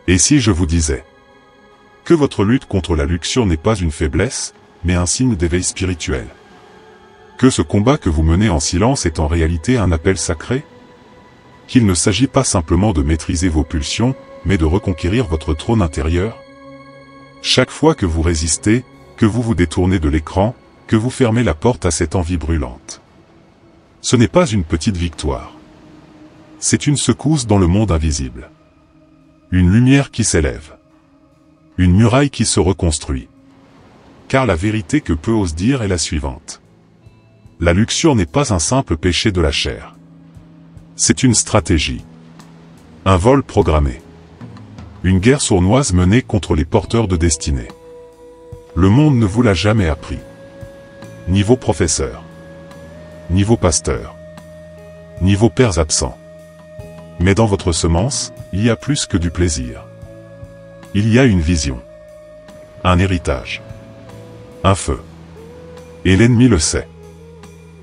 Et si je vous disais que votre lutte contre la luxure n'est pas une faiblesse, mais un signe d'éveil spirituel? Que ce combat que vous menez en silence est en réalité un appel sacré? Qu'il ne s'agit pas simplement de maîtriser vos pulsions, mais de reconquérir votre trône intérieur? Chaque fois que vous résistez, que vous vous détournez de l'écran, que vous fermez la porte à cette envie brûlante, ce n'est pas une petite victoire. C'est une secousse dans le monde invisible. Une lumière qui s'élève. Une muraille qui se reconstruit. Car la vérité que peu osent dire est la suivante. La luxure n'est pas un simple péché de la chair. C'est une stratégie. Un vol programmé. Une guerre sournoise menée contre les porteurs de destinée. Le monde ne vous l'a jamais appris. Ni vos professeurs. Ni vos pasteurs. Ni vos pères absents. Mais dans votre semence, il y a plus que du plaisir. Il y a une vision. Un héritage. Un feu. Et l'ennemi le sait.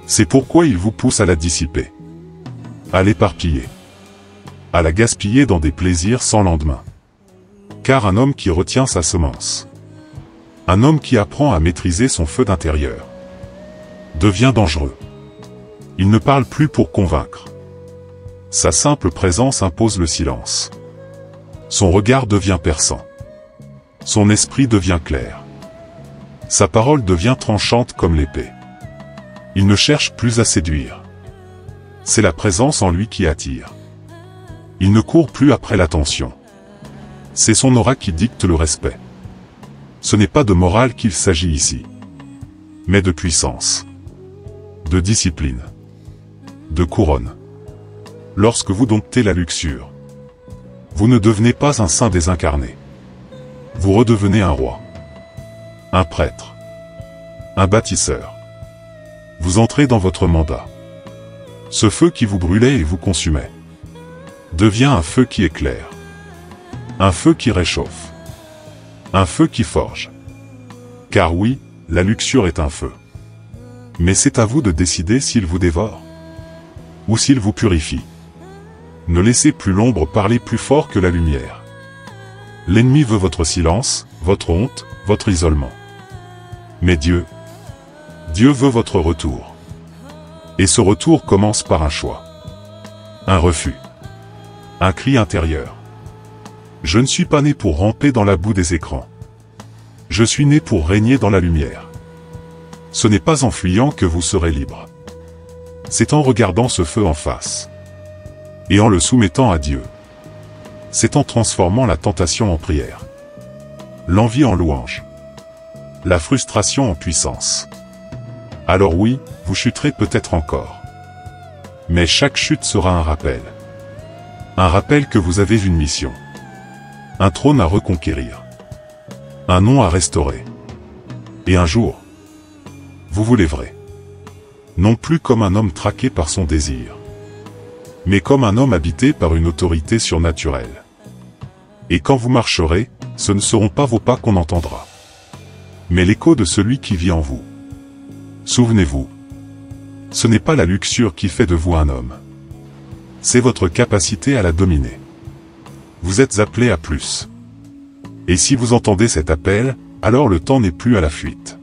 C'est pourquoi il vous pousse à la dissiper. À l'éparpiller. À la gaspiller dans des plaisirs sans lendemain. Car un homme qui retient sa semence, un homme qui apprend à maîtriser son feu d'intérieur, devient dangereux. Il ne parle plus pour convaincre. Sa simple présence impose le silence. Son regard devient perçant. Son esprit devient clair. Sa parole devient tranchante comme l'épée. Il ne cherche plus à séduire. C'est la présence en lui qui attire. Il ne court plus après l'attention. C'est son aura qui dicte le respect. Ce n'est pas de morale qu'il s'agit ici, mais de puissance, de discipline, de couronne. Lorsque vous domptez la luxure, vous ne devenez pas un saint désincarné. Vous redevenez un roi, un prêtre, un bâtisseur. Vous entrez dans votre mandat. Ce feu qui vous brûlait et vous consumait devient un feu qui éclaire, un feu qui réchauffe, un feu qui forge. Car oui, la luxure est un feu. Mais c'est à vous de décider s'il vous dévore ou s'il vous purifie. Ne laissez plus l'ombre parler plus fort que la lumière. L'ennemi veut votre silence, votre honte, votre isolement. Mais Dieu veut votre retour. Et ce retour commence par un choix. Un refus. Un cri intérieur. Je ne suis pas né pour ramper dans la boue des écrans. Je suis né pour régner dans la lumière. Ce n'est pas en fuyant que vous serez libre. C'est en regardant ce feu en face. Et en le soumettant à Dieu. C'est en transformant la tentation en prière. L'envie en louange. La frustration en puissance. Alors oui, vous chuterez peut-être encore. Mais chaque chute sera un rappel. Un rappel que vous avez une mission. Un trône à reconquérir. Un nom à restaurer. Et un jour, vous vous lèverez. Non plus comme un homme traqué par son désir, mais comme un homme habité par une autorité surnaturelle. Et quand vous marcherez, ce ne seront pas vos pas qu'on entendra, mais l'écho de celui qui vit en vous. Souvenez-vous, ce n'est pas la luxure qui fait de vous un homme. C'est votre capacité à la dominer. Vous êtes appelé à plus. Et si vous entendez cet appel, alors le temps n'est plus à la fuite,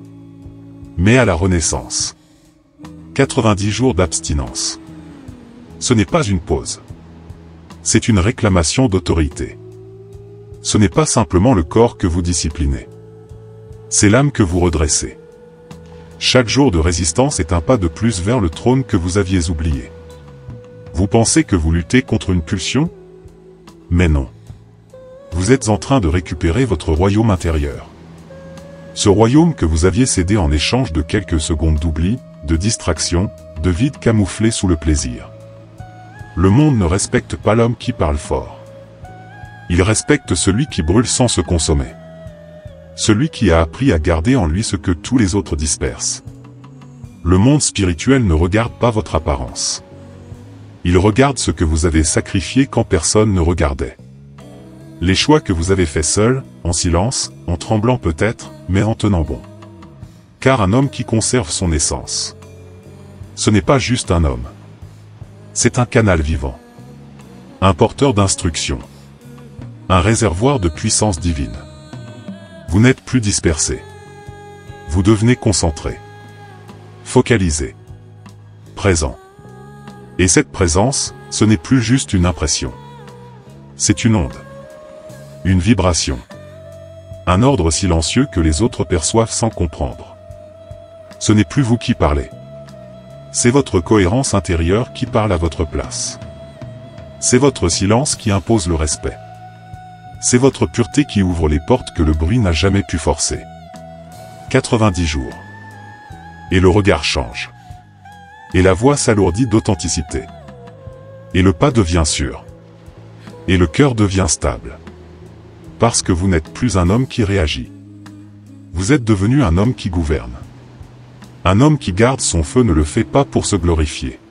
mais à la renaissance. 90 jours d'abstinence. Ce n'est pas une pause. C'est une réclamation d'autorité. Ce n'est pas simplement le corps que vous disciplinez. C'est l'âme que vous redressez. Chaque jour de résistance est un pas de plus vers le trône que vous aviez oublié. Vous pensez que vous luttez contre une pulsion? Mais non. Vous êtes en train de récupérer votre royaume intérieur. Ce royaume que vous aviez cédé en échange de quelques secondes d'oubli, de distraction, de vide camouflé sous le plaisir. Le monde ne respecte pas l'homme qui parle fort. Il respecte celui qui brûle sans se consommer. Celui qui a appris à garder en lui ce que tous les autres dispersent. Le monde spirituel ne regarde pas votre apparence. Il regarde ce que vous avez sacrifié quand personne ne regardait. Les choix que vous avez faits seul, en silence, en tremblant peut-être, mais en tenant bon. Car un homme qui conserve son essence, ce n'est pas juste un homme. C'est un canal vivant. Un porteur d'instruction. Un réservoir de puissance divine. Vous n'êtes plus dispersé. Vous devenez concentré. Focalisé. Présent. Et cette présence, ce n'est plus juste une impression. C'est une onde. Une vibration. Un ordre silencieux que les autres perçoivent sans comprendre. Ce n'est plus vous qui parlez. C'est votre cohérence intérieure qui parle à votre place. C'est votre silence qui impose le respect. C'est votre pureté qui ouvre les portes que le bruit n'a jamais pu forcer. 90 jours. Et le regard change. Et la voix s'alourdit d'authenticité. Et le pas devient sûr. Et le cœur devient stable. Parce que vous n'êtes plus un homme qui réagit. Vous êtes devenu un homme qui gouverne. Un homme qui garde son feu ne le fait pas pour se glorifier.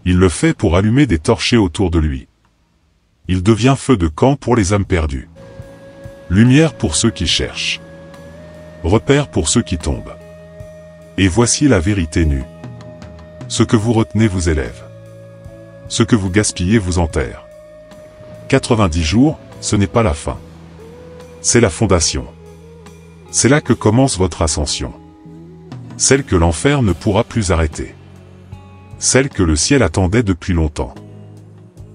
Il le fait pour allumer des torchers autour de lui. Il devient feu de camp pour les âmes perdues. Lumière pour ceux qui cherchent. Repère pour ceux qui tombent. Et voici la vérité nue. Ce que vous retenez vous élève. Ce que vous gaspillez vous enterre. 90 jours, ce n'est pas la fin. C'est la fondation. C'est là que commence votre ascension. Celle que l'enfer ne pourra plus arrêter. Celle que le ciel attendait depuis longtemps.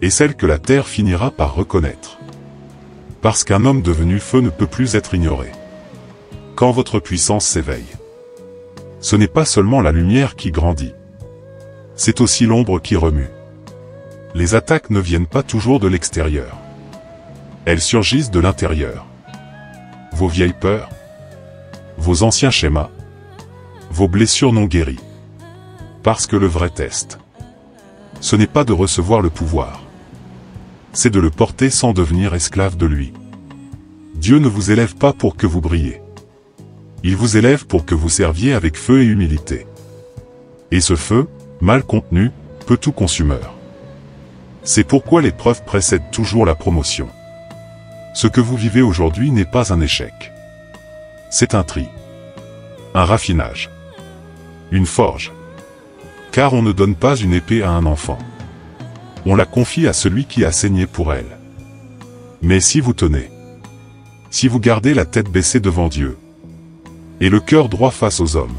Et celle que la terre finira par reconnaître. Parce qu'un homme devenu feu ne peut plus être ignoré. Quand votre puissance s'éveille, ce n'est pas seulement la lumière qui grandit. C'est aussi l'ombre qui remue. Les attaques ne viennent pas toujours de l'extérieur. Elles surgissent de l'intérieur. Vos vieilles peurs, vos anciens schémas, vos blessures non guéries. Parce que le vrai test, ce n'est pas de recevoir le pouvoir. C'est de le porter sans devenir esclave de lui. Dieu ne vous élève pas pour que vous brillez. Il vous élève pour que vous serviez avec feu et humilité. Et ce feu, mal contenu, peut tout consumeur. C'est pourquoi l'épreuve précède toujours la promotion. Ce que vous vivez aujourd'hui n'est pas un échec. C'est un tri. Un raffinage. Une forge. Car on ne donne pas une épée à un enfant. On la confie à celui qui a saigné pour elle. Mais si vous tenez, si vous gardez la tête baissée devant Dieu, et le cœur droit face aux hommes,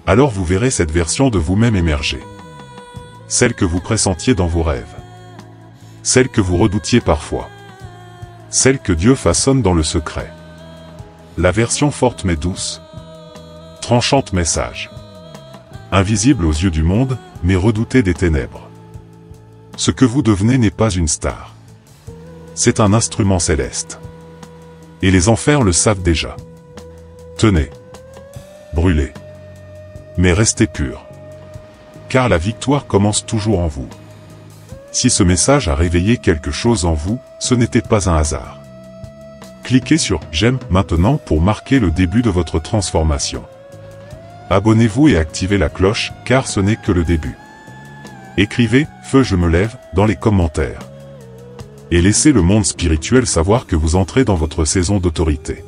alors vous verrez cette version de vous-même émerger. Celle que vous pressentiez dans vos rêves. Celle que vous redoutiez parfois. Celle que Dieu façonne dans le secret. La version forte mais douce. Tranchante mais sage. Invisible aux yeux du monde, mais redoutée des ténèbres. Ce que vous devenez n'est pas une star. C'est un instrument céleste. Et les enfers le savent déjà. Tenez. Brûlez. Mais restez purs. Car la victoire commence toujours en vous. Si ce message a réveillé quelque chose en vous, ce n'était pas un hasard. Cliquez sur « J'aime » maintenant pour marquer le début de votre transformation. Abonnez-vous et activez la cloche, car ce n'est que le début. Écrivez « Feu je me lève » dans les commentaires. Et laissez le monde spirituel savoir que vous entrez dans votre saison d'autorité.